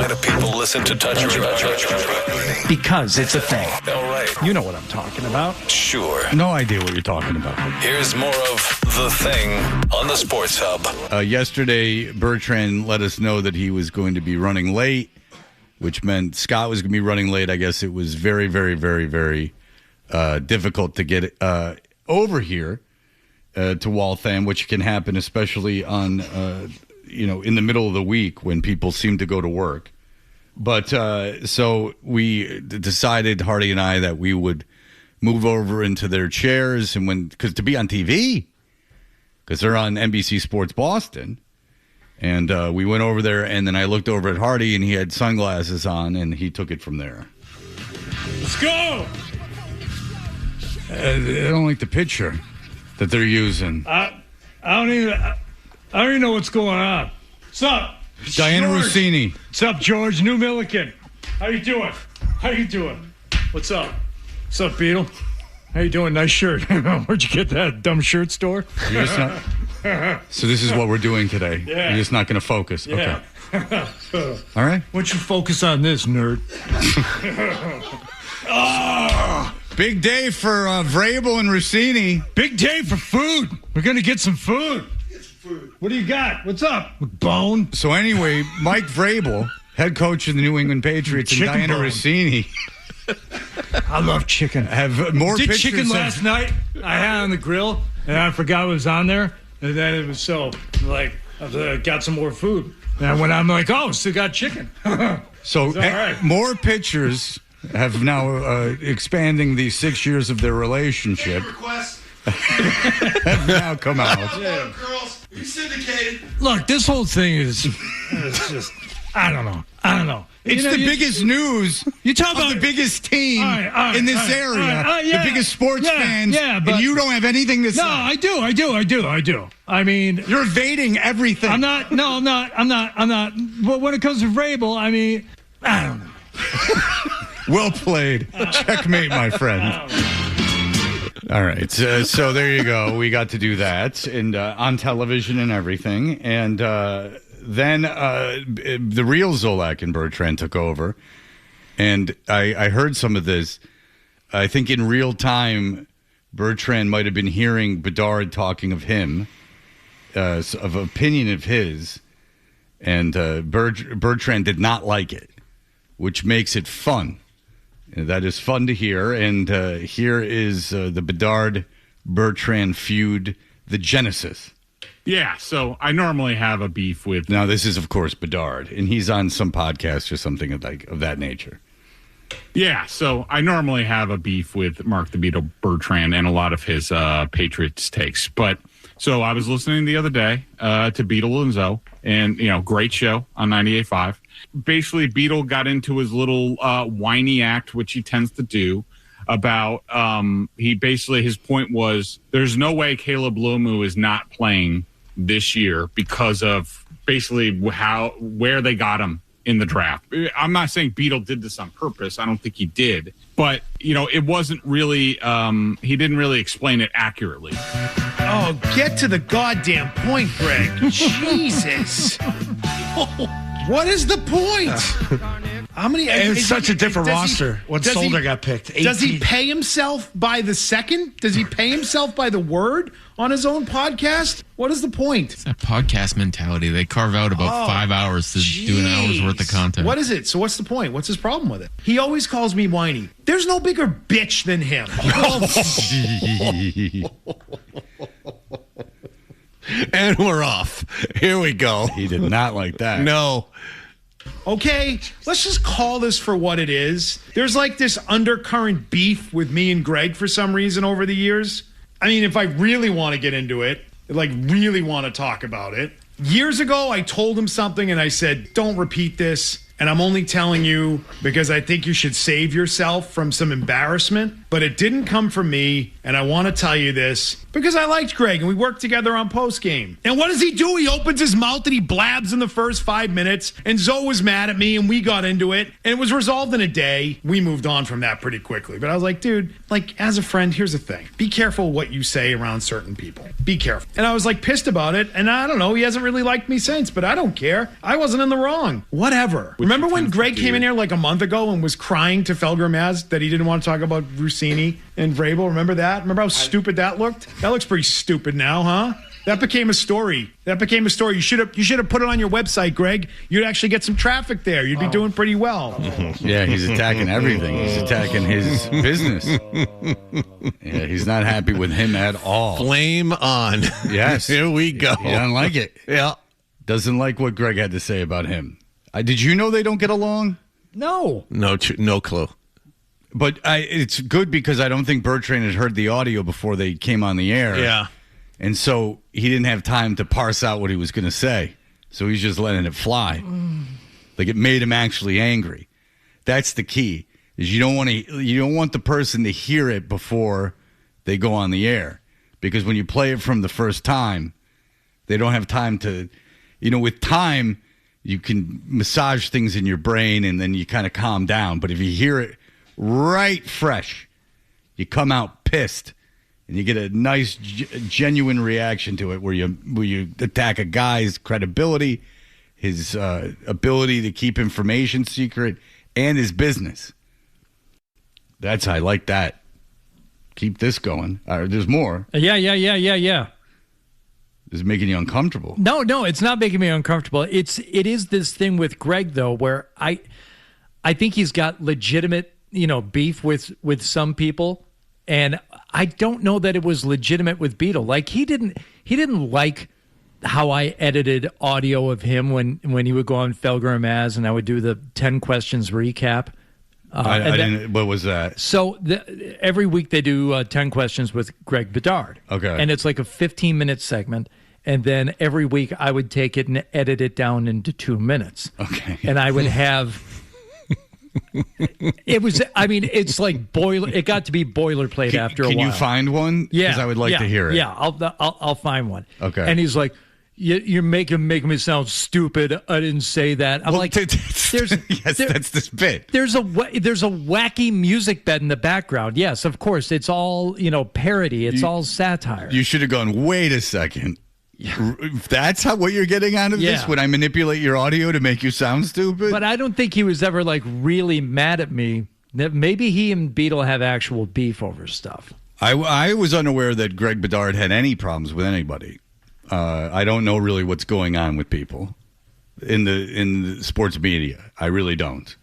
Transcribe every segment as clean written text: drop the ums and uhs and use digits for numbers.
Why do people listen to Touch Radio? Because it's a thing. All right. You know what I'm talking about. Sure. No idea what you're talking about. Here's more of The Thing on the Sports Hub. Yesterday, Bertrand let us know that he was going to be running late, which meant Scott was going to be running late. I guess it was very, very, very, very difficult to get over here to Waltham, which can happen especially on, in the middle of the week when people seem to go to work. But so we decided, Hardy and I, that we would move over into their chairs and because to be on TV, because they're on NBC Sports Boston. And we went over there, and then I looked over at Hardy, and he had sunglasses on, and he took it from there. Let's go! I don't like the picture that they're using. I don't even know what's going on. What's up? Diana George. Rossini. What's up, George? New Milliken. How you doing? What's up? What's up, Beetle? How you doing? Nice shirt. Where'd you get that? Dumb shirt store? You're just not... So this is what we're doing today. Yeah. You're just not going to focus. Yeah. Okay. All right. Why don't you focus on this, nerd? Big day for Vrabel and Rossini. Big day for food. We're going to get some food. What do you got? What's up? Bone? So anyway, Mike Vrabel, head coach of the New England Patriots, and Chicken Diana bone. Rossini I love chicken. have more Did pictures chicken of- last night. I had it on the grill, and I forgot what was on there. And then it was I got some more food. And when I'm like, still got chicken. So all right. more pictures have now expanding the 6 years of their relationship have now come out. Yeah. Girls, we syndicated. Look, this whole thing is just, I don't know. It's the biggest news. You talk of about the biggest team All right, in this all right, area. all right, yeah, the biggest sports yeah, fans. yeah, but- and you don't have anything to say. No, I do. I mean, You're evading everything. I'm not. But when it comes to Vrabel, I mean, I don't know. Well played. Checkmate, my friend. All right. So there you go. We got to do that and on television and everything. And then the real Zolak and Bertrand took over. And I heard some of this. I think in real time, Bertrand might have been hearing Bedard talking of him, of opinion of his. And Bertrand did not like it, which makes it fun. That is fun to hear. And here is the Bedard-Bertrand feud, the genesis. Yeah, so I normally have a beef with... Now, this is, of course, Bedard, and he's on some podcast or something of that nature. Yeah, so I normally have a beef with Mark the Beetle Bertrand and a lot of his Patriots takes. But so I was listening the other day to Beetle and Zoe, and, great show on 98.5. Basically, Beetle got into his little whiny act, which he tends to do, about his point was there's no way Caleb Lomu is not playing this year because of basically where they got him in the draft. I'm not saying Beetle did this on purpose. I don't think he did. But, it wasn't really he didn't really explain it accurately. Oh, get to the goddamn point, Greg. Jesus. What is the point? How many? It's such a different roster when does Solder got picked. Does he 18. pay himself by the second? Does he pay himself by the word on his own podcast? What is the point? It's that podcast mentality. They carve out about 5 hours to do an hour's worth of content. What is it? So what's the point? What's his problem with it? He always calls me whiny. There's no bigger bitch than him. And we're off. Here we go. He did not like that. No. Okay, let's just call this for what it is. There's like this undercurrent beef with me and Greg for some reason over the years. I mean, if I really want to get into it, really want to talk about it. Years ago, I told him something and I said, don't repeat this. And I'm only telling you because I think you should save yourself from some embarrassment. But it didn't come from me, and I want to tell you this because I liked Greg, and we worked together on postgame. And what does he do? He opens his mouth and he blabs in the first 5 minutes, and Zoe was mad at me, and we got into it, and it was resolved in a day. We moved on from that pretty quickly. But I was like, dude, as a friend, here's the thing. Be careful what you say around certain people. Be careful. And I was pissed about it, and I don't know, he hasn't really liked me since, but I don't care. I wasn't in the wrong. Whatever. Remember when Greg came in here like a month ago and was crying to Felger and Mazz that he didn't want to talk about Rossini and Vrabel? Remember that? Remember how stupid that looked? That looks pretty stupid now, huh? That became a story. You should have put it on your website, Greg. You'd actually get some traffic there. You'd be doing pretty well. Yeah, he's attacking everything. He's attacking his business. Yeah, he's not happy with him at all. Flame on. Yes. Here we go. He doesn't like it. Yeah. Doesn't like what Greg had to say about him. Did you know they don't get along? No. No clue. But it's good because I don't think Bertrand had heard the audio before they came on the air. Yeah. And so he didn't have time to parse out what he was going to say. So he's just letting it fly. Like it made him actually angry. That's the key. Is you don't want the person to hear it before they go on the air. Because when you play it from the first time, they don't have time to, with time, you can massage things in your brain and then you kind of calm down. But if you hear it right fresh, you come out pissed. And you get a nice, genuine reaction to it where you attack a guy's credibility, his ability to keep information secret, and his business. I like that. Keep this going. There's more. Yeah. This is making you uncomfortable. No, it's not making me uncomfortable. It is this thing with Greg, though, where I think he's got legitimate, beef with some people. And I don't know that it was legitimate with Beetle. Like he didn't like how I edited audio of him when he would go on Felger and Mazz and I would do the 10 questions recap. I didn't. What was that? So every week they do 10 questions with Greg Bedard. Okay. And it's like a 15-minute segment. And then every week I would take it and edit it down into 2 minutes. Okay. And I would have... it's like it got to be boilerplate after a while. Can you find one? Yeah. Because I would like to hear it. Yeah, I'll find one. Okay. And he's like, you're making me sound stupid. I didn't say that. I'm like, that's this bit. There's a wacky music bed in the background. Yes, of course. It's all, parody. It's all satire. You should have gone, wait a second. Yeah. That's what you're getting out of this? When I manipulate your audio to make you sound stupid? But I don't think he was ever like really mad at me. Maybe he and Beetle have actual beef over stuff. I was unaware that Greg Bedard had any problems with anybody. I don't know really what's going on with people in the sports media. I really don't.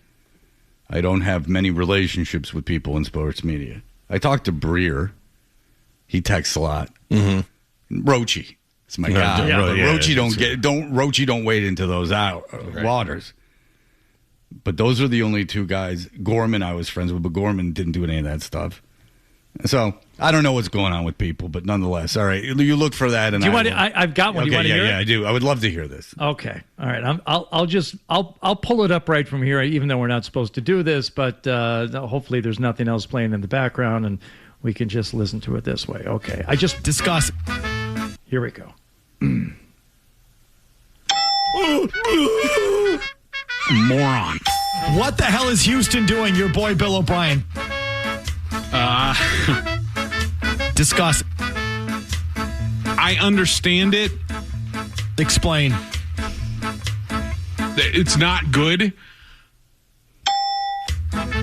I don't have many relationships with people in sports media. I talk to Breer. He texts a lot. Mm-hmm. Rochi. It's my guy. Rochi don't wade into those waters. But those are the only two guys. Gorman I was friends with, but Gorman didn't do any of that stuff. So I don't know what's going on with people, but nonetheless, all right. You look for that, and do you want? I've got one. Okay, you want to hear it? Yeah, I do. I would love to hear this. Okay, all right. I'll pull it up right from here, even though we're not supposed to do this. But hopefully, there's nothing else playing in the background, and we can just listen to it this way. Okay, I just discuss. Here we go. Moron. What the hell is Houston doing? Your boy Bill O'Brien. Discuss. I understand it. Explain. It's not good.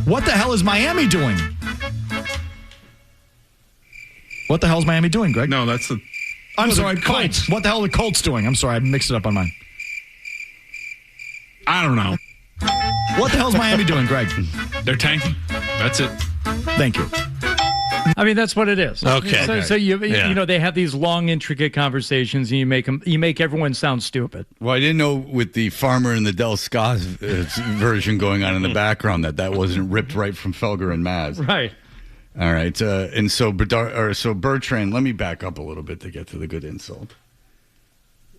What the hell is Miami doing? What the hell is Miami doing, Greg? No, that's the... I'm sorry, Colts. What the hell are the Colts doing? I'm sorry, I mixed it up on mine. I don't know. What the hell is Miami doing, Greg? They're tanking. That's it. Thank you. I mean, that's what it is. Okay. So you they have these long, intricate conversations, and you make everyone sound stupid. Well, I didn't know with the Farmer and the Del Scott version going on in the background that wasn't ripped right from Felger and Mazz. Right. All right. And so Bertrand, let me back up a little bit to get to the good insult.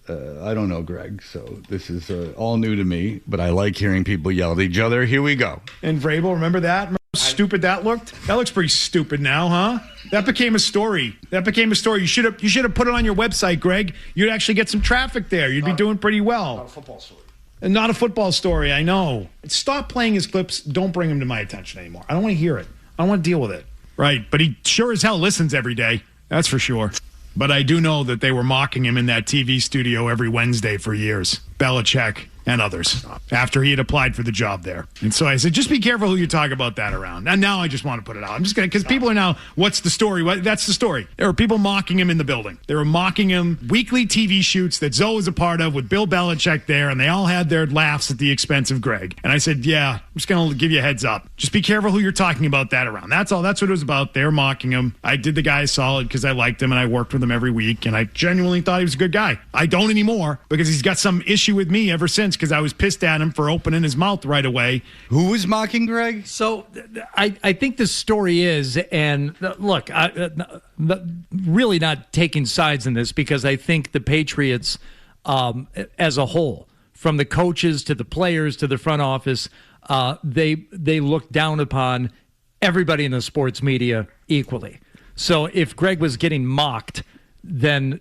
I don't know, Greg, so this is all new to me, but I like hearing people yell at each other. Here we go. And Vrabel, remember that? Remember how stupid that looked? That looks pretty stupid now, huh? That became a story. You should have put it on your website, Greg. You'd actually get some traffic there. You'd be doing pretty well. Not a football story. And not a football story, I know. Stop playing his clips. Don't bring him to my attention anymore. I don't want to hear it. I don't want to deal with it. Right, but he sure as hell listens every day. That's for sure. But I do know that they were mocking him in that TV studio every Wednesday for years. Belichick, and others after he had applied for the job there. And so I said, just be careful who you talk about that around. And now I just want to put it out. I'm just going to, because people are now, what's the story? That's the story. There were people mocking him in the building. They were mocking him. Weekly TV shoots that Zoe was a part of with Bill Belichick there, and they all had their laughs at the expense of Greg. And I said, yeah, I'm just going to give you a heads up. Just be careful who you're talking about that around. That's all. That's what it was about. They were mocking him. I did the guy solid because I liked him and I worked with him every week, and I genuinely thought he was a good guy. I don't anymore because he's got some issue with me ever since because I was pissed at him for opening his mouth right away. Who was mocking Greg? So I think the story is, and look, really not taking sides in this because I think the Patriots as a whole, from the coaches to the players to the front office, they look down upon everybody in the sports media equally. So if Greg was getting mocked, then,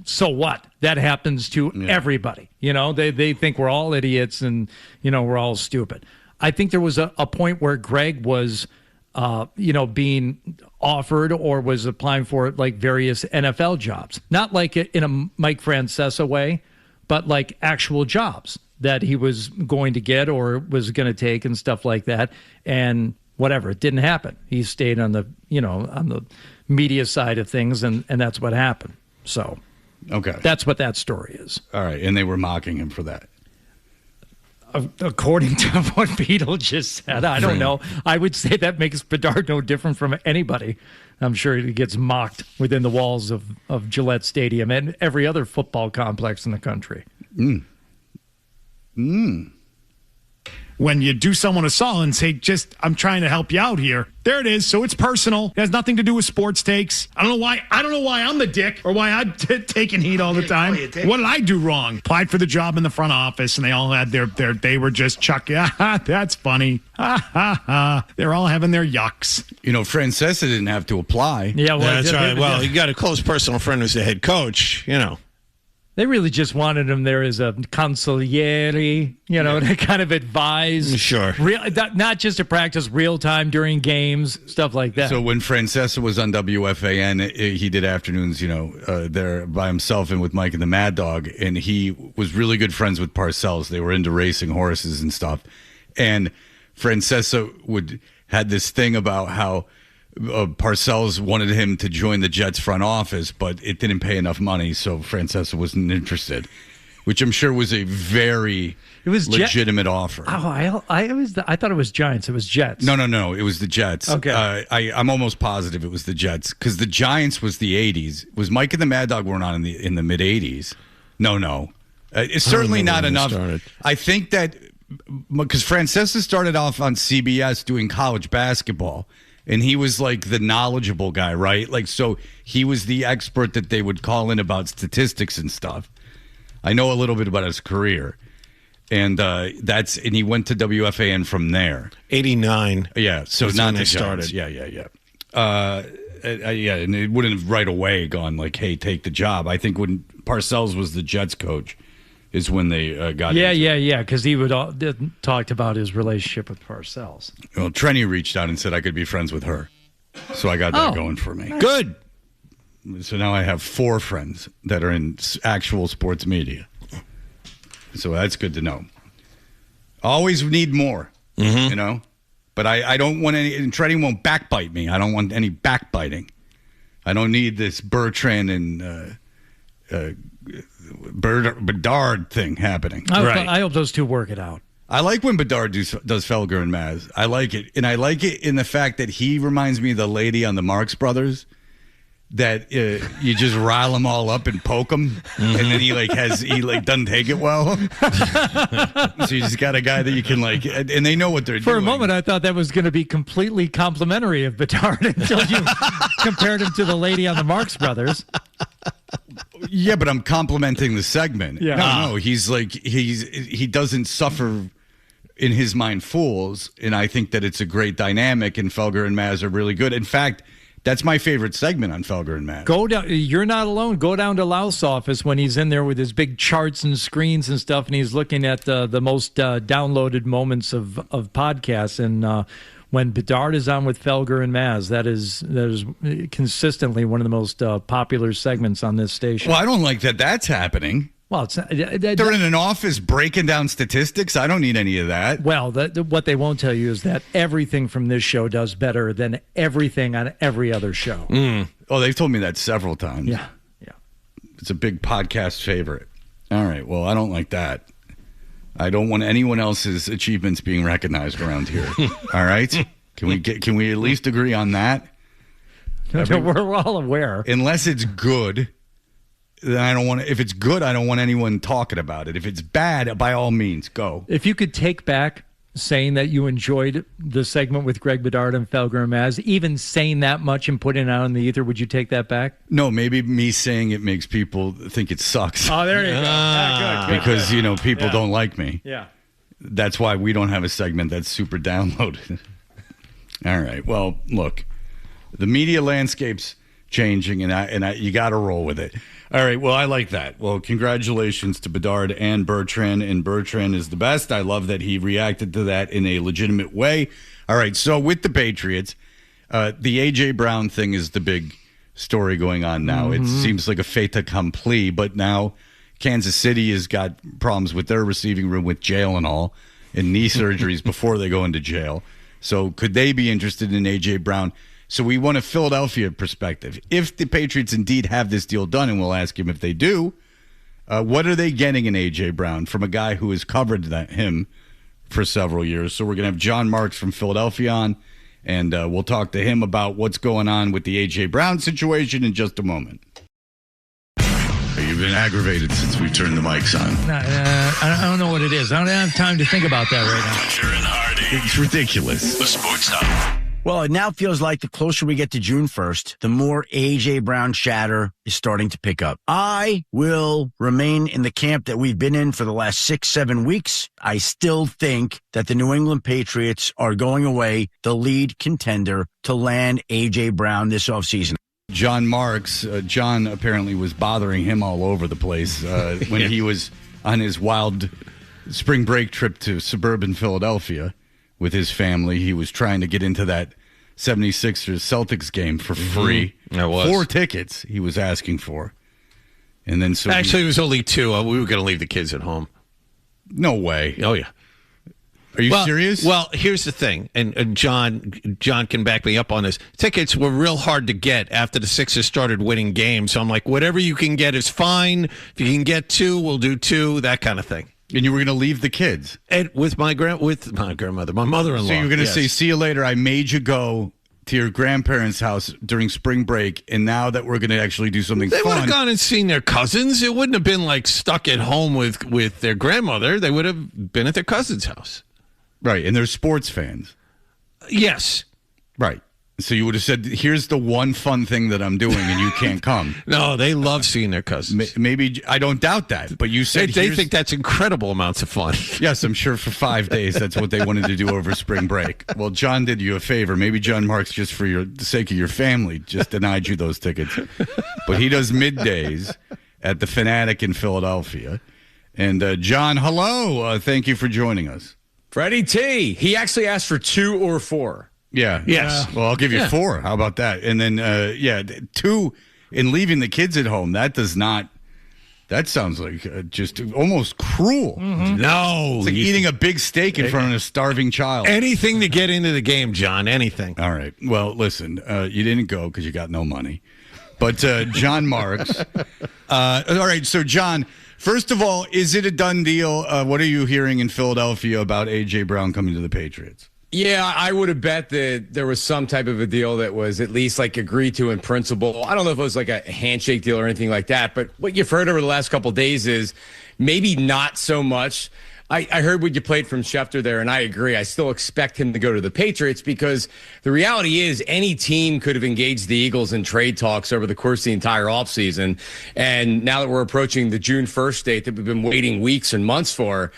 so what? That happens to everybody. They think we're all idiots and, we're all stupid. I think there was a point where Greg was, being offered or was applying for like various NFL jobs, not like in a Mike Francesa way, but like actual jobs that he was going to get or was going to take and stuff like that. And whatever, it didn't happen. He stayed on the, on the media side of things, and that's what happened. So, okay, that's what that story is. All right, and they were mocking him for that. According to what Beetle just said, I don't know. I would say that makes Bedard no different from anybody. I'm sure he gets mocked within the walls of Gillette Stadium and every other football complex in the country. When you do someone a solid and say, I'm trying to help you out here. There it is. So it's personal. It has nothing to do with sports takes. I don't know why I'm the dick or why I'm taking heat all the time. What did I do wrong? Applied for the job in the front office and they all had they were just chucking. That's funny. They're all having their yucks. Francesa didn't have to apply. Yeah, that's right. Well, you got a close personal friend who's the head coach, They really just wanted him there as a consigliere, to kind of advise. Sure. Not just to practice real time during games, stuff like that. So when Francesa was on WFAN, he did afternoons, there by himself and with Mike and the Mad Dog, and he was really good friends with Parcells. They were into racing horses and stuff. And Francesa had this thing about how Parcells wanted him to join the Jets front office, but it didn't pay enough money, so Francesa wasn't interested, which I'm sure was a very legitimate offer. Oh, I thought it was Giants. It was Jets. No. It was the Jets. Okay. I'm almost positive it was the Jets because the Giants was the 80s. Was Mike and the Mad Dog weren't on in the mid 80s? No. It's certainly not enough. I think that because Francesa started off on CBS doing college basketball. And he was like the knowledgeable guy, right? Like, so he was the expert that they would call in about statistics and stuff. I know a little bit about his career. And and he went to WFAN from there. 89. Yeah, so not when they the started. Yeah. And it wouldn't have right away gone like, hey, take the job. I think when Parcells was the Jets coach is when they got Yeah, because he talked about his relationship with Parcells. Well, Trenny reached out and said I could be friends with her. So I got that going for me. Good. So now I have 4 friends that are in actual sports media. So that's good to know. Always need more, But I don't want any, and Trenny won't backbite me. I don't want any backbiting. I don't need this Bertrand and Bedard thing happening. I hope those two work it out. I like when Bedard does Felger and Mazz. I like it. And I like it in the fact that he reminds me of the lady on the Marx Brothers that you just rile them all up and poke them. And then he doesn't take it well. So you just got a guy that you can and they know what they're doing. For a moment, I thought that was going to be completely complimentary of Bedard until you compared him to the lady on the Marx Brothers. Yeah, but I'm complimenting the segment. Yeah. No, he doesn't suffer in his mind fools, and I think that it's a great dynamic, and Felger and Mazz are really good. In fact, that's my favorite segment on Felger and Mazz. Go down. You're not alone. Go down to Laus' office when he's in there with his big charts and screens and stuff, and he's looking at the most downloaded moments of podcasts. And when Bedard is on with Felger and Mazz, that is consistently one of the most popular segments on this station. Well, I don't like that that's happening. Well, it's not, They're in an office breaking down statistics. I don't need any of that. well, what they won't tell you is that everything from this show does better than everything on every other show. Oh, they've told me that several times. Yeah. It's a big podcast favorite. All right. Well, I don't like that. I don't want anyone else's achievements being recognized around here. All right. Can we at least agree on that? We're all aware. Unless it's good, then I don't want. If it's good, I don't want anyone talking about it. If it's bad, by all means, go. If you could take back saying that you enjoyed the segment with Greg Bedard and Felger and Mazz, even saying that much and putting it out in the ether, would you take that back? No, maybe me saying it makes people think it sucks. Oh, there you go. Yeah, good. Because, people don't like me. Yeah. That's why we don't have a segment that's super downloaded. All right. Well, look, the media landscape's changing, and you got to roll with it. All right. Well, I like that. Well, congratulations to Bedard and Bertrand. And Bertrand is the best. I love that he reacted to that in a legitimate way. All right. So with the Patriots, the A.J. Brown thing is the big story going on now. It seems like a fait accompli, but now Kansas City has got problems with their receiving room with jail and all, and knee surgeries before they go into jail. So could they be interested in A.J. Brown? So we want a Philadelphia perspective. If the Patriots indeed have this deal done, and we'll ask him if they do, what are they getting in A.J. Brown from a guy who has covered him for several years? So we're going to have Jon Marks from Philadelphia on, and we'll talk to him about what's going on with the A.J. Brown situation in just a moment. You've been aggravated since we turned the mics on. I don't know what it is. I don't have time to think about that right now. Roger and Hardy. It's ridiculous. The Sports Hub. Well, it now feels like the closer we get to June 1st, the more A.J. Brown chatter is starting to pick up. I will remain in the camp that we've been in for the last 6-7 weeks. I still think that the New England Patriots are going away the lead contender to land A.J. Brown this offseason. Jon Marks, John apparently was bothering him all over the place when he was on his wild spring break trip to suburban Philadelphia with his family. He was trying to get into that 76ers Celtics game for free. That was 4 tickets he was asking for. And then Actually, it was only 2. We were going to leave the kids at home. No way. Oh, yeah. Are you serious? Well, here's the thing, and John can back me up on this. Tickets were real hard to get after the Sixers started winning games. So I'm like, whatever you can get is fine. If you can get 2, we'll do 2, that kind of thing. And you were going to leave the kids? And with my grandmother, my mother-in-law. So you were going to say, see you later, I made you go to your grandparents' house during spring break, and now that we're going to actually do something They fun. would have gone and seen their cousins. It wouldn't have been like stuck at home with their grandmother. They would have been at their cousin's house. Right, and they're sports fans. Yes. Right. So you would have said, here's the one fun thing that I'm doing, and you can't come. No, they love seeing their cousins. Maybe, I don't doubt that, but you said They think that's incredible amounts of fun. Yes, I'm sure for 5 days that's what they wanted to do over spring break. Well, John did you a favor. Maybe Jon Marks, just for the sake of your family, just denied you those tickets. But he does middays at the Fanatic in Philadelphia. And John, hello. Thank you for joining us. Freddie T. He actually asked for 2 or 4. Yeah. Yes. Well, I'll give you 4. How about that? And then, 2 in leaving the kids at home. That sounds like just almost cruel. Mm-hmm. No. It's like eating a big steak in front of a starving child. Anything to get into the game, John. Anything. All right. Well, listen, you didn't go because you got no money. But Jon Marks. All right. So, John, first of all, is it a done deal? What are you hearing in Philadelphia about A.J. Brown coming to the Patriots? Yeah, I would have bet that there was some type of a deal that was at least like agreed to in principle. I don't know if it was like a handshake deal or anything like that, but what you've heard over the last couple of days is maybe not so much. I heard what you played from Schefter there, and I agree. I still expect him to go to the Patriots because the reality is any team could have engaged the Eagles in trade talks over the course of the entire offseason. And now that we're approaching the June 1st date that we've been waiting weeks and months for,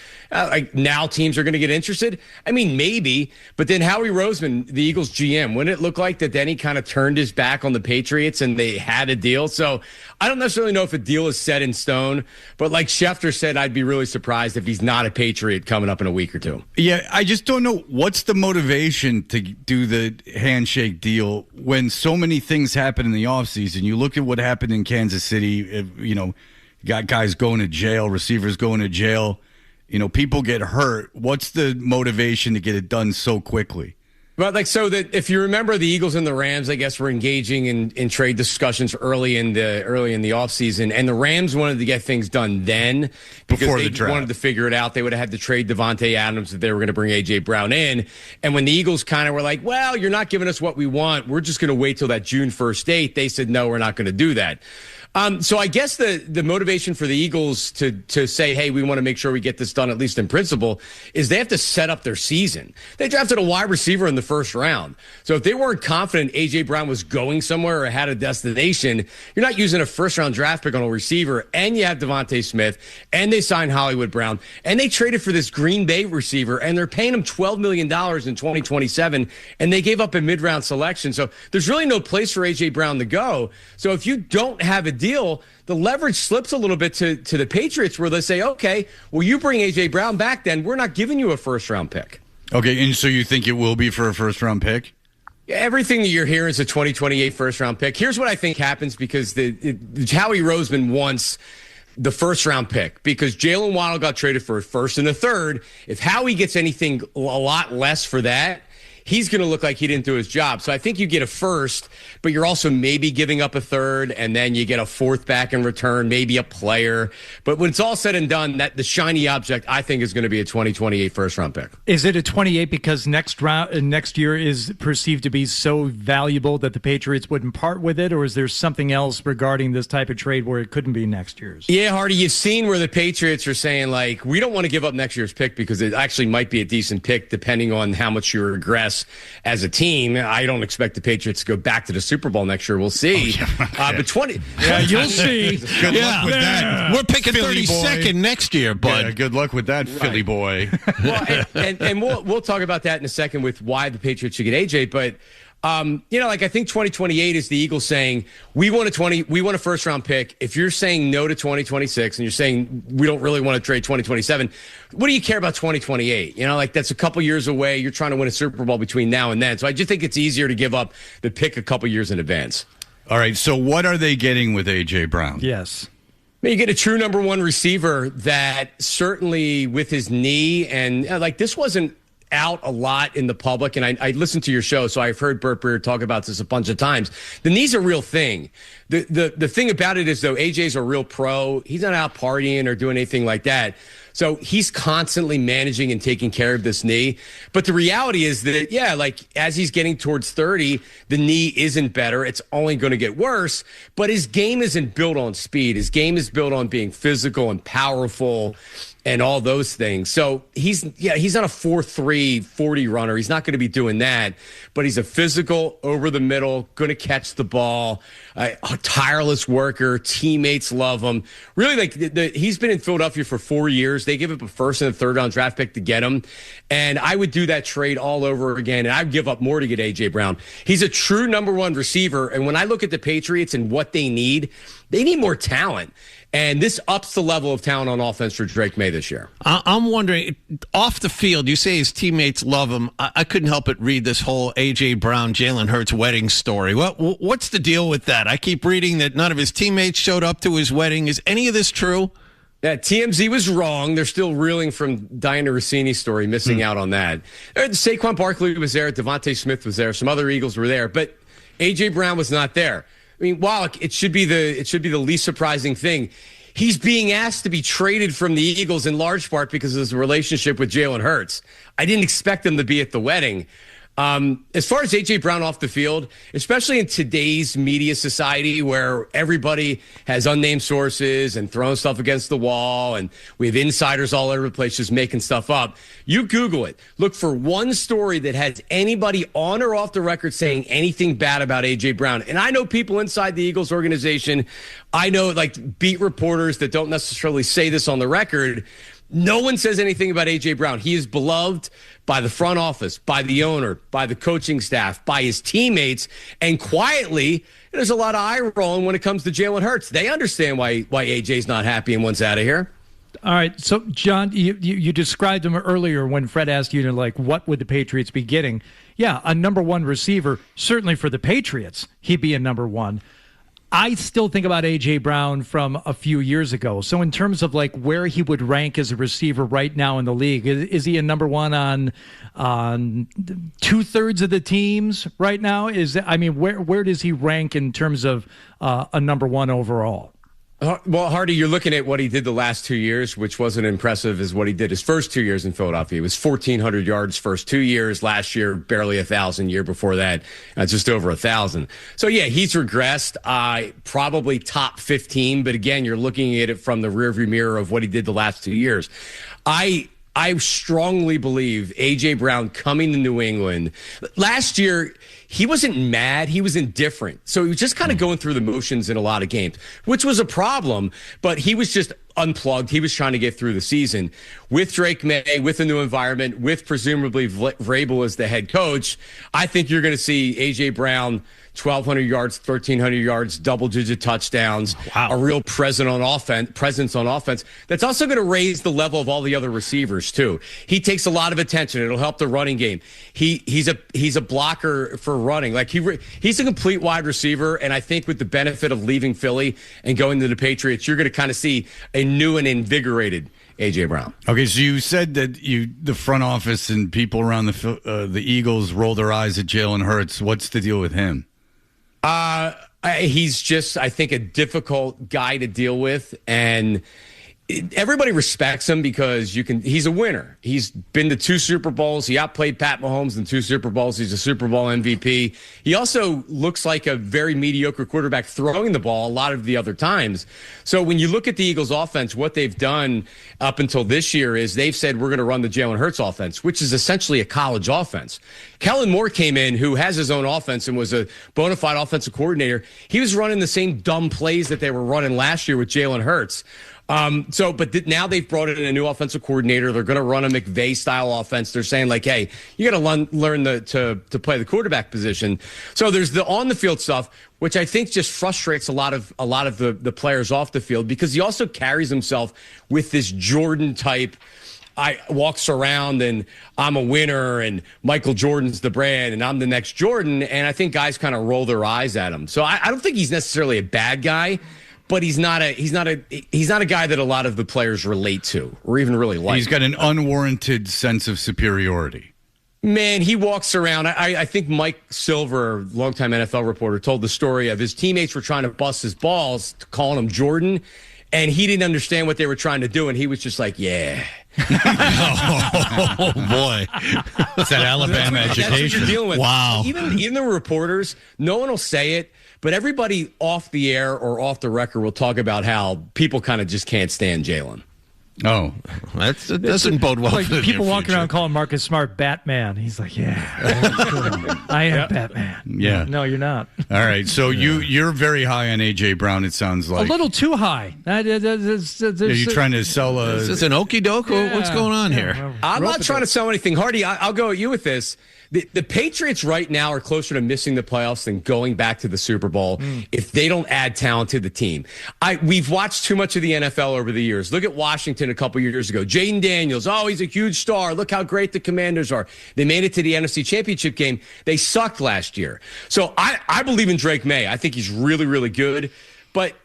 now teams are going to get interested? I mean, maybe. But then Howie Roseman, the Eagles GM, wouldn't it look like that then he kind of turned his back on the Patriots and they had a deal? So I don't necessarily know if a deal is set in stone, but like Schefter said, I'd be really surprised if he's not a Patriot coming up in a week or 2. Yeah, I just don't know what's the motivation to do the handshake deal when so many things happen in the offseason. You look at what happened in Kansas City, You got guys going to jail, receivers going to jail. People get hurt. What's the motivation to get it done so quickly? Well, so that if you remember, the Eagles and the Rams, I guess, were engaging in trade discussions early in the offseason, and the Rams wanted to get things done then because Before they the draft. wanted to figure it out. They would have had to trade Devontae Adams if they were going to bring A.J. Brown in. And when the Eagles kind of were like, well, you're not giving us what we want, we're just going to wait till that June 1st date, they said, no, we're not going to do that. So I guess the motivation for the Eagles to say, hey, we want to make sure we get this done, at least in principle, is they have to set up their season. They drafted a wide receiver in the first round. So if they weren't confident A.J. Brown was going somewhere or had a destination, you're not using a first-round draft pick on a receiver, and you have Devontae Smith, and they signed Hollywood Brown, and they traded for this Green Bay receiver, and they're paying him $12 million in 2027, and they gave up a mid-round selection. So there's really no place for A.J. Brown to go. So if you don't have a deal, the leverage slips a little bit to the Patriots where they say, okay, well, you bring A.J. Brown back, then we're not giving you a first-round pick. Okay, and so you think it will be for a first-round pick? Everything that you're hearing is a 2028 first-round pick. Here's what I think happens because Howie Roseman wants the first-round pick because Jalen Waddle got traded for a first and a third. If Howie gets anything a lot less for that, he's going to look like he didn't do his job. So I think you get a first, but you're also maybe giving up a third, and then you get a fourth back in return, maybe a player. But when it's all said and done, that the shiny object, I think, is going to be a 2028 first-round pick. Is it a 28 because next year is perceived to be so valuable that the Patriots wouldn't part with it, or is there something else regarding this type of trade where it couldn't be next year's? Yeah, Hardy, you've seen where the Patriots are saying, like, we don't want to give up next year's pick because it actually might be a decent pick depending on how much you regress as a team. I don't expect the Patriots to go back to the Super Bowl next year. We'll see. But 20. Yeah, you'll see. Good luck with that. We're picking Philly 32nd next year, bud. Yeah, good luck with that, Philly boy. Well, and we'll talk about that in a second with why the Patriots should get AJ. But I think 2028 is the Eagles saying we want a first round pick. If you're saying no to 2026 and you're saying we don't really want to trade 2027, what do you care about 2028? That's a couple years away. You're trying to win a Super Bowl between now and then. So I just think it's easier to give up the pick a couple years in advance. All right. So what are they getting with A.J. Brown? Yes. You get a true number one receiver that certainly with his knee and this wasn't out a lot in the public, and I listened to your show, so I've heard Burt Breer talk about this a bunch of times. The knee's a real thing. The thing about it is, though, AJ's a real pro. He's not out partying or doing anything like that. So he's constantly managing and taking care of this knee. But the reality is that, as he's getting towards 30, the knee isn't better. It's only going to get worse. But his game isn't built on speed. His game is built on being physical and powerful and all those things. So he's not a 4.3 40 runner. He's not going to be doing that. But he's a physical, over the middle, going to catch the ball, a tireless worker. Teammates love him. Really, he's been in Philadelphia for 4 years. They give up a first and a third round draft pick to get him. And I would do that trade all over again. And I'd give up more to get A.J. Brown. He's a true number one receiver. And when I look at the Patriots and what they need more talent. And this ups the level of talent on offense for Drake May this year. I'm wondering, off the field, you say his teammates love him. I couldn't help but read this whole A.J. Brown, Jalen Hurts wedding story. What's the deal with that? I keep reading that none of his teammates showed up to his wedding. Is any of this true? Yeah, TMZ was wrong. They're still reeling from Diana Rossini's story, missing out on that. Saquon Barkley was there. Devontae Smith was there. Some other Eagles were there. But A.J. Brown was not there. I mean, Wallach, it should be the least surprising thing. He's being asked to be traded from the Eagles in large part because of his relationship with Jalen Hurts. I didn't expect him to be at the wedding. As far as A.J. Brown off the field, especially in today's media society where everybody has unnamed sources and throwing stuff against the wall and we have insiders all over the place just making stuff up, you Google it. Look for one story that has anybody on or off the record saying anything bad about A.J. Brown. And I know people inside the Eagles organization. I know beat reporters that don't necessarily say this on the record. No one says anything about A.J. Brown. He is beloved by the front office, by the owner, by the coaching staff, by his teammates, and quietly, there's a lot of eye rolling when it comes to Jalen Hurts. They understand why A.J.'s not happy and wants out of here. All right, so John, you described him earlier when Fred asked you what would the Patriots be getting? Yeah, a number one receiver, certainly for the Patriots, he'd be a number one. I still think about A.J. Brown from a few years ago. So in terms of like where he would rank as a receiver right now in the league, is he a number one on 2/3 of the teams right now? Where does he rank in terms of a number one overall? Well, Hardy, you're looking at what he did the last 2 years, which wasn't impressive as what he did his first 2 years in Philadelphia. It was 1,400 yards first 2 years. Last year, barely 1,000. Year before that, just over 1,000. So, yeah, he's regressed. Probably top 15. But again, you're looking at it from the rearview mirror of what he did the last 2 years. I strongly believe A.J. Brown coming to New England. Last year, he wasn't mad. He was indifferent. So he was just kind of going through the motions in a lot of games, which was a problem. But he was just unplugged. He was trying to get through the season. With Drake May, with a new environment, with presumably Vrabel as the head coach, I think you're going to see A.J. Brown 1,200 yards, 1,300 yards, double-digit touchdowns, a real presence on offense. That's also going to raise the level of all the other receivers, too. He takes a lot of attention. It'll help the running game. He's a blocker for running. Like he's a complete wide receiver, and I think with the benefit of leaving Philly and going to the Patriots, you're going to kind of see a new and invigorated A.J. Brown. Okay, so you said that the front office and people around the Eagles roll their eyes at Jalen Hurts. What's the deal with him? He's just, I think, a difficult guy to deal with, and everybody respects him because he's a winner. He's been to 2 Super Bowls. He outplayed Pat Mahomes in 2 Super Bowls. He's a Super Bowl MVP. He also looks like a very mediocre quarterback throwing the ball a lot of the other times. So when you look at the Eagles offense, what they've done up until this year is they've said, we're going to run the Jalen Hurts offense, which is essentially a college offense. Kellen Moore came in, who has his own offense and was a bona fide offensive coordinator. He was running the same dumb plays that they were running last year with Jalen Hurts. Now they've brought in a new offensive coordinator. They're going to run a McVay-style offense. They're saying, like, hey, you got to learn to play the quarterback position. So there's the on-the-field stuff, which I think just frustrates a lot of the players off the field, because he also carries himself with this Jordan type. I walks around and I'm a winner and Michael Jordan's the brand and I'm the next Jordan. And I think guys kind of roll their eyes at him. So I don't think he's necessarily a bad guy, but he's not a guy that a lot of the players relate to or even really like. He's got an unwarranted sense of superiority. Man, he walks around. I think Mike Silver, longtime NFL reporter, told the story of his teammates were trying to bust his balls, calling him Jordan, and he didn't understand what they were trying to do, and he was just like, yeah. Oh, boy. It's that Alabama education. That's what you're dealing with. Wow. Even the reporters, no one will say it, but everybody off the air or off the record will talk about how people kind of just can't stand Jalen. Oh, that doesn't bode well. Like for the people near walking future. around calling Marcus Smart Batman. He's like, yeah, I am Batman. Yeah. No, you're not. All right. So you're very high on A.J. Brown, it sounds like. A little too high. Are you trying to sell a... Is this an okie doke? What's going on here? I'm not trying to sell anything. Hardy, I'll go at you with this. The Patriots right now are closer to missing the playoffs than going back to the Super Bowl if they don't add talent to the team. We've watched too much of the NFL over the years. Look at Washington a couple years ago. Jaden Daniels, he's a huge star. Look how great the Commanders are. They made it to the NFC Championship game. They sucked last year. So I believe in Drake May. I think he's really, really good. But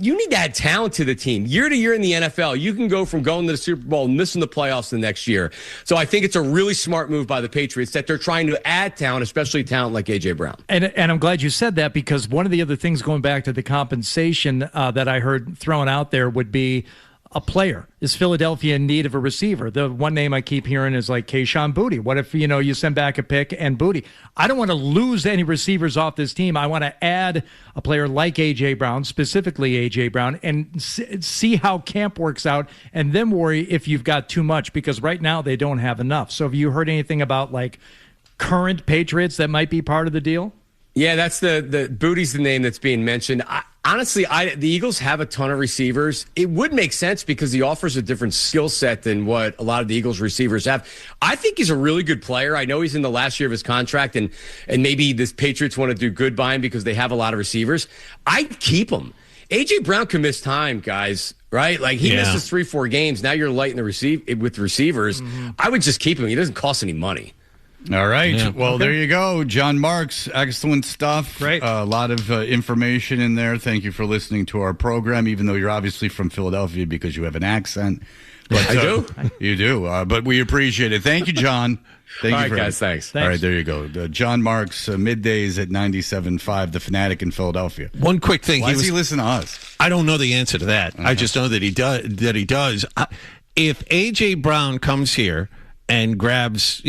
you need to add talent to the team. Year to year in the NFL, you can go from going to the Super Bowl and missing the playoffs the next year. So I think it's a really smart move by the Patriots that they're trying to add talent, especially talent like A.J. Brown. And I'm glad you said that, because one of the other things going back to the compensation that I heard thrown out there would be a player. Is Philadelphia in need of a receiver? The one name I keep hearing is like Kayshon Boutte. What if, you send back a pick and Boutte? I don't want to lose any receivers off this team. I want to add a player like A.J. Brown, specifically A.J. Brown, and see how camp works out, and then worry if you've got too much, because right now they don't have enough. So have you heard anything about like current Patriots that might be part of the deal? Yeah, that's the Boutte's the name that's being mentioned. Honestly, the Eagles have a ton of receivers. It would make sense because he offers a different skill set than what a lot of the Eagles receivers have. I think he's a really good player. I know he's in the last year of his contract, and maybe the Patriots want to do good by him because they have a lot of receivers. I'd keep him. A.J. Brown can miss time, guys, right? Like he misses 3-4 games. Now you're lighting with receivers. I would just keep him. He doesn't cost any money. All right. Yeah. Well, there you go. Jon Marks, excellent stuff. Great. A lot of information in there. Thank you for listening to our program, even though you're obviously from Philadelphia because you have an accent. But, I do? You do. But we appreciate it. Thank you, John. Thank All you right, for guys. Thanks. All right, there you go. Jon Marks, middays at 97.5, the Fanatic in Philadelphia. One quick thing. Why does he listen to us? I don't know the answer to that. I just know that he does. If A.J. Brown comes here and grabs,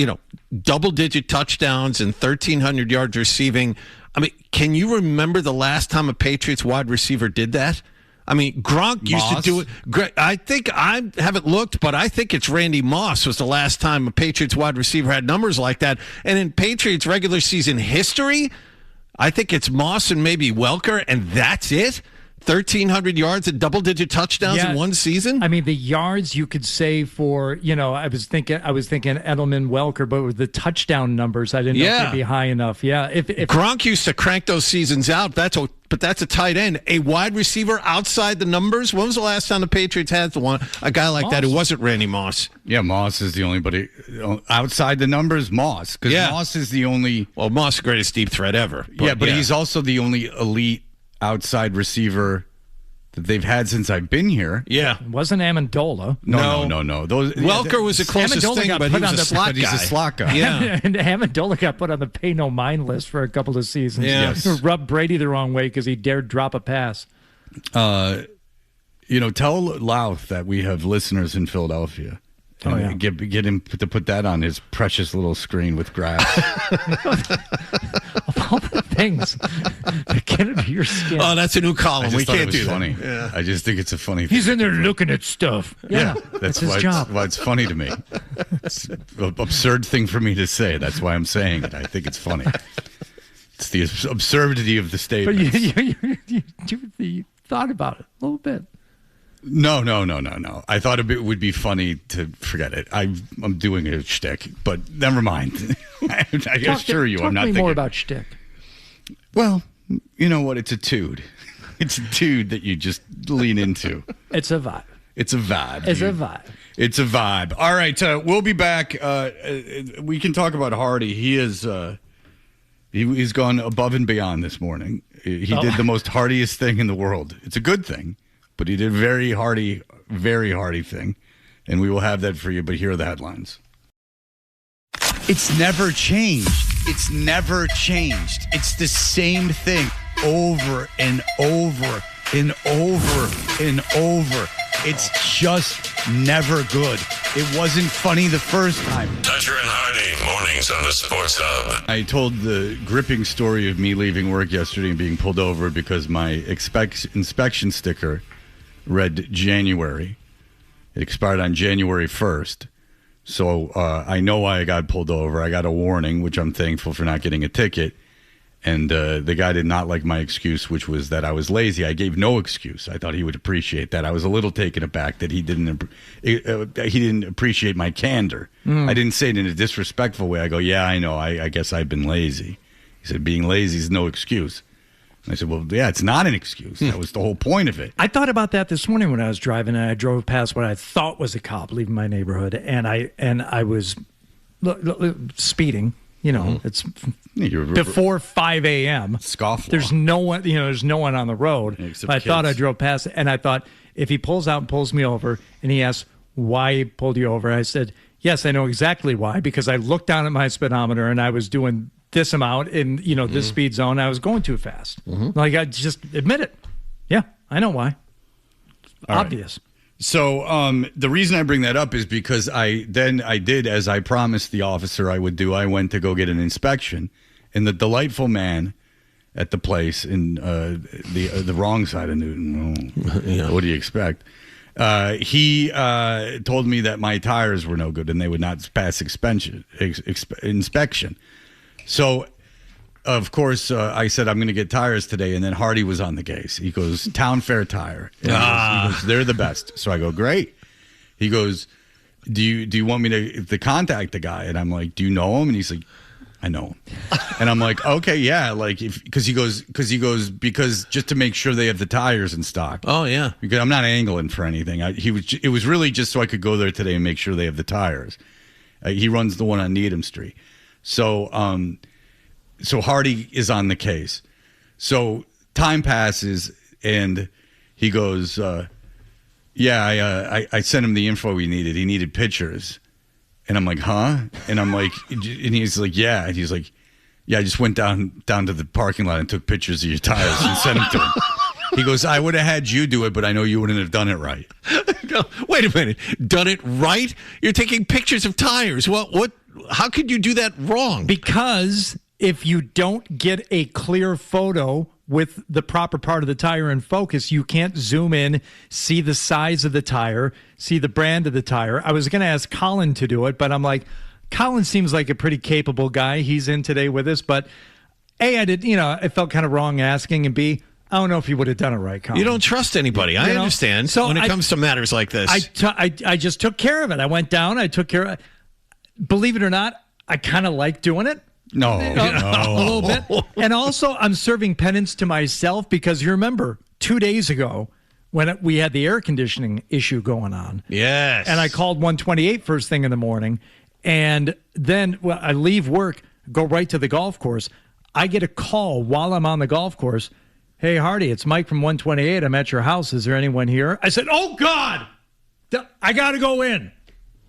double-digit touchdowns and 1,300 yards receiving, I mean, can you remember the last time a Patriots wide receiver did that? I mean, Gronk used to do it. I think I haven't looked, but I think it's Randy Moss was the last time a Patriots wide receiver had numbers like that. And in Patriots regular season history, I think it's Moss and maybe Welker, and that's it. 1,300 yards and double-digit touchdowns in one season. I mean, the yards you could say for, I was thinking Edelman, Welker, but with the touchdown numbers, I didn't know if they'd be high enough. Yeah, if Gronk used to crank those seasons out, but that's a tight end. A wide receiver outside the numbers. When was the last time the Patriots had a guy like that who wasn't Randy Moss? Yeah, Moss is the only, but outside the numbers, Moss. Because Moss is the only. Well, Moss is the greatest deep threat ever. But he's also the only elite outside receiver that they've had since I've been here. Yeah. It wasn't Amendola. No. Welker was the closest thing, but he was a slot guy. He's a slot guy. Yeah. And Amendola got put on the pay no mind list for a couple of seasons. Yeah. Yes. Rubbed Brady the wrong way because he dared drop a pass. Tell Louth that we have listeners in Philadelphia. Get him to put that on his precious little screen with grass. Of all the things that get into your skin. Oh, that's a new column. We can't do funny. that. Yeah. I just think it's a funny thing. He's in there looking at stuff. Yeah. That's his why job. why it's funny to me. It's an absurd thing for me to say. That's why I'm saying it. I think it's funny. It's the absurdity of the statement. But you thought about it a little bit. No. I thought it would be funny to forget it. I'm doing a shtick, but never mind. I assure you, I'm not thinking more about shtick. Well, you know what? It's a tude. It's a tude that you just lean into. It's a vibe. It's a vibe. It's a vibe. It's a vibe. All right, we'll be back. We can talk about Hardy. He is. He's gone above and beyond this morning. He did the most hardiest thing in the world. It's a good thing. But he did a very hardy thing. And we will have that for you, but here are the headlines. It's never changed. It's never changed. It's the same thing over and over and over and over. It's just never good. It wasn't funny the first time. Toucher and Hardy, mornings on the Sports Hub. I told the gripping story of me leaving work yesterday and being pulled over because my inspection sticker read January. It expired on January 1st. So I know why I got pulled over. I got a warning, which I'm thankful for not getting a ticket. And the guy did not like my excuse, which was that I was lazy. I gave no excuse. I thought he would appreciate that. I was a little taken aback that he didn't appreciate my candor. I didn't say it in a disrespectful way. I go, yeah, I know. I guess I've been lazy. He said, being lazy is no excuse. I said, well, yeah, it's not an excuse. That was the whole point of it. I thought about that this morning when I was driving, and I drove past what I thought was a cop leaving my neighborhood, and I was speeding. It's before 5 a.m. Scofflaw. There's no one. There's no one on the road. Except I thought I kids. drove past, and I thought if he pulls out and pulls me over, and he asks why he pulled you over, I said, yes, I know exactly why, because I looked down at my speedometer and I was doing this amount in this speed zone. I was going too fast. Like, I just admit it. Yeah, I know why. Obvious. Right. So the reason I bring that up is because I did as I promised the officer I would do. I went to go get an inspection, and the delightful man at the place in the wrong side of Newton. What do you expect? He told me that my tires were no good and they would not pass inspection. So, of course, I said, I'm going to get tires today. And then Hardy was on the case. He goes, Town Fair Tire. And he goes, they're the best. So I go, great. He goes, do you want me to contact the guy? And I'm like, do you know him? And he's like, I know him. And I'm like, okay, yeah. Like, because just to make sure they have the tires in stock. Oh, yeah. Because I'm not angling for anything. It was really just so I could go there today and make sure they have the tires. He runs the one on Needham Street. So Hardy is on the case. So time passes, and he goes, I sent him the info he needed. He needed pictures. And I'm like, huh? And I'm like, and he's like, yeah. And he's like, yeah, I just went down to the parking lot and took pictures of your tires and sent them to him. He goes, I would have had you do it, but I know you wouldn't have done it right. No, wait a minute. Done it right? You're taking pictures of tires. What? How could you do that wrong? Because if you don't get a clear photo with the proper part of the tire in focus, you can't zoom in, see the size of the tire, see the brand of the tire. I was going to ask Colin to do it, but I'm like, Colin seems like a pretty capable guy. He's in today with us, but A, I felt kind of wrong asking, and B, I don't know if he would have done it right, Colin. You don't trust anybody. I understand. So when it comes to matters like this. I just took care of it. I went down. I took care of it. Believe it or not, I kind of like doing it. No. A little bit. And also, I'm serving penance to myself because you remember 2 days ago when we had the air conditioning issue going on. Yes. And I called 128 first thing in the morning. And then I leave work, go right to the golf course. I get a call while I'm on the golf course. Hey, Hardy, it's Mike from 128. I'm at your house. Is there anyone here? I said, oh, God, I got to go in.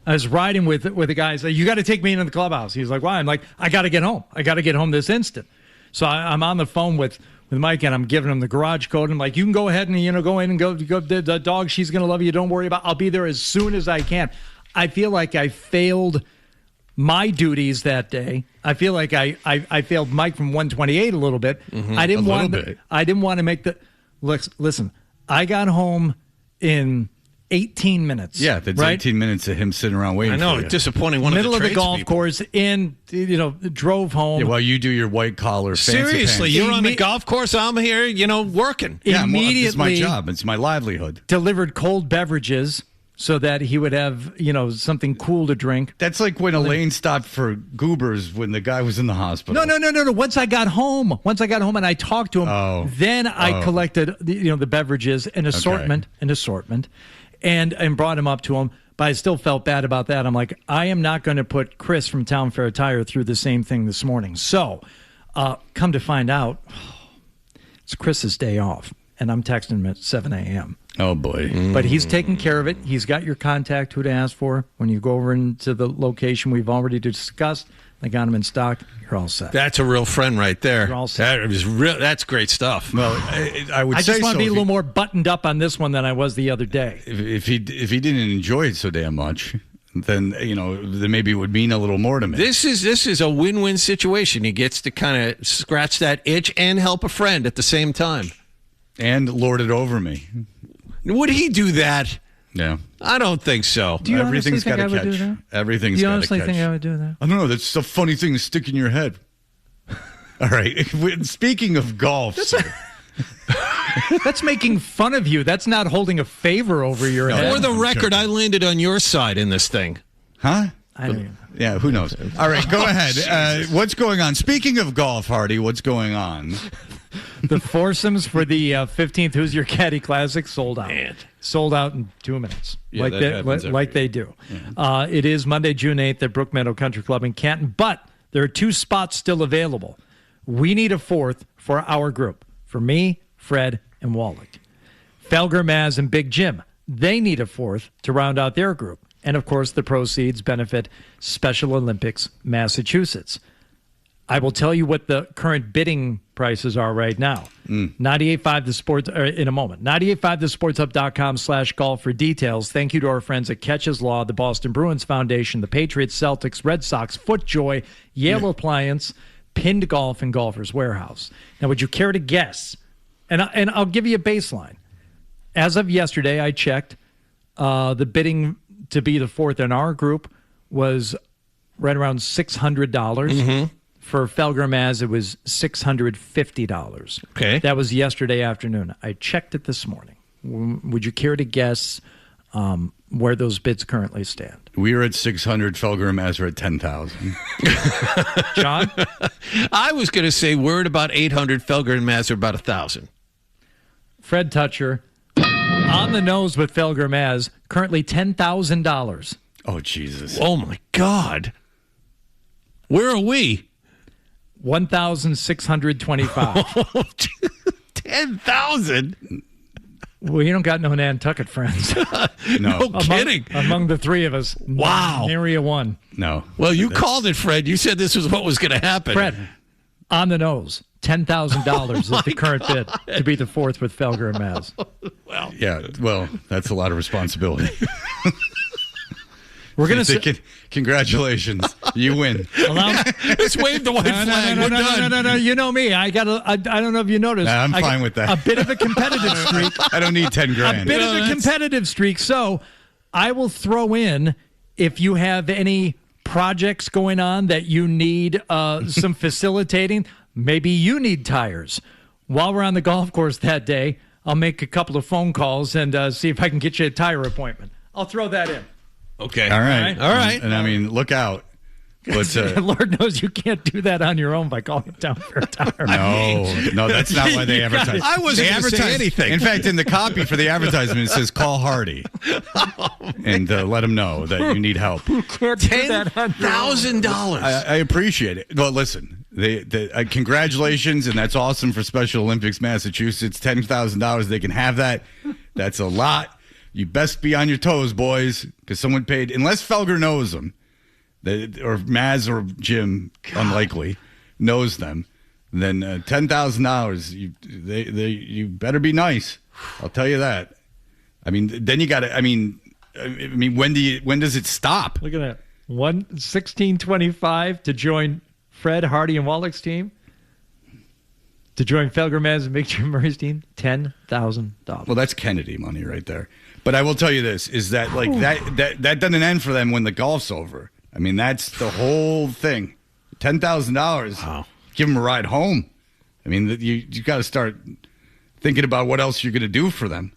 I was riding with a guy. I said, you got to take me into the clubhouse. He's like, why? I'm like, I got to get home. I got to get home this instant. So I'm on the phone with Mike, and I'm giving him the garage code. I'm like, you can go ahead and, go in and go. The dog, she's going to love you. Don't worry about it. I'll be there as soon as I can. I feel like I failed my duties that day. I feel like I failed Mike from 128 a little bit. Mm-hmm. I didn't want to make the listen. I got home in 18 minutes. Yeah, that's right? 18 minutes of him sitting around waiting. I know, for you. disappointing. Middle of the golf course, drove home. Yeah, well, you do your white collar. Seriously, you're on the golf course. I'm here, working. Yeah, immediately. It's my job. It's my livelihood. Delivered cold beverages so that he would have, something cool to drink. That's like when Elaine stopped for Goobers when the guy was in the hospital. No. Once I got home and I talked to him, then I collected the beverages, an assortment, and brought him up to him. But I still felt bad about that. I'm like, I am not going to put Chris from Town Fair Tire through the same thing this morning. So, come to find out, it's Chris's day off, and I'm texting him at 7 a.m. Oh, boy. But he's taking care of it. He's got your contact, who to ask for. When you go over into the location we've already discussed, they got him in stock. You're all set. That's a real friend right there. You're all set. That's great stuff. Well, I just want to be a little more buttoned up on this one than I was the other day. If he didn't enjoy it so damn much, then then maybe it would mean a little more to me. This is a win-win situation. He gets to kind of scratch that itch and help a friend at the same time. And lord it over me. Would he do that? Yeah. I don't think so. Do you Everything's honestly think I got would to do catch. that? Everything's Do you got to honestly catch. think I would do that? I don't know. That's a funny thing to stick in your head. All right. Speaking of golf. That's making fun of you. That's not holding a favor over your head. For the record, I landed on your side in this thing. Huh? I don't even. Yeah, who knows? All right, go ahead. What's going on? Speaking of golf, Hardy, what's going on? The foursomes for the 15th Who's Your Caddy Classic sold out. Man. Sold out in 2 minutes, Yeah, like they do. Yeah. It is Monday, June 8th at Brook Meadow Country Club in Canton, but there are 2 spots still available. We need a fourth for our group, for me, Fred, and Wallach. Felger, Mazz, and Big Jim, they need a fourth to round out their group. And, of course, the proceeds benefit Special Olympics Massachusetts. I will tell you what the current bidding prices are right now. 98.5 The Sports, in a moment. 98.5thesportshub.com/golf for details. Thank you to our friends at Catches Law, the Boston Bruins Foundation, the Patriots, Celtics, Red Sox, FootJoy, Yale Appliance, Pinned Golf, and Golfers Warehouse. Now, would you care to guess? And I'll give you a baseline. As of yesterday, I checked. The bidding to be the fourth in our group was right around $600. Mm-hmm. For Felger and Mazz, it was $650. Okay. That was yesterday afternoon. I checked it this morning. Would you care to guess where those bids currently stand? We are at 600. Felger and Mazz are at 10,000. John? I was going to say we're at about 800. Felger and Mazz are about 1,000. Fred Toucher, on the nose with Felger and Mazz, currently $10,000. Oh, Jesus. Oh, my God. Where are we? 1,625. 10,000. Well, you don't got no Nantucket friends. No kidding. Among the three of us. Wow. Nary a one. No. Well, you called it, Fred. You said this was what was going to happen. Fred, on the nose. $10,000 is the current bid to be the fourth with Felger and Mazz. Well, that's a lot of responsibility. We're going to congratulations. You win. Let's wave the white flag. We're done. No. You know me. I don't know if you noticed. I'm fine with that. A bit of a competitive streak. I don't need 10 grand. A bit of a competitive streak. So I will throw in, if you have any projects going on that you need some facilitating, maybe you need tires. While we're on the golf course that day, I'll make a couple of phone calls and see if I can get you a tire appointment. I'll throw that in. Okay. All right. And I mean, look out. Lord knows you can't do that on your own by calling Town Fair Tire. No, that's not why they advertise. I wasn't going to say anything. In fact, in the copy for the advertisement, it says call Hardy and let him know that you need help. $10,000. I appreciate it. Well, listen, congratulations, and that's awesome for Special Olympics Massachusetts. $10,000, they can have that. That's a lot. You best be on your toes, boys, because someone paid, unless Felger knows them, or Mazz or Jim, unlikely, knows them, then $10,000, you better be nice. I'll tell you that. I mean, then you got to, I mean, when does it stop? Look at that. 1,625 to join Fred, Hardy, and Wallach's team. To join Felger, Mazz, and Big Jim Murray's team, $10,000. Well, that's Kennedy money right there. But I will tell you this, is that like that doesn't end for them when the golf's over. I mean, that's the whole thing. $10,000. Wow. Give them a ride home. I mean, you got to start thinking about what else you're going to do for them.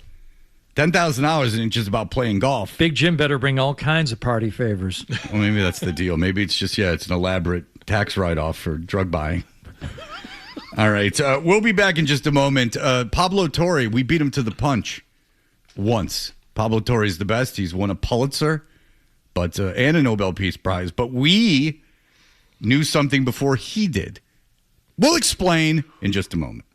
$10,000 isn't just about playing golf. Big Jim better bring all kinds of party favors. Well, maybe that's the deal. Maybe it's just, it's an elaborate tax write-off for drug buying. All right. We'll be back in just a moment. Pablo Torre, we beat him to the punch once. Pablo Torre's the best. He's won a Pulitzer and a Nobel Peace Prize. But we knew something before he did. We'll explain in just a moment.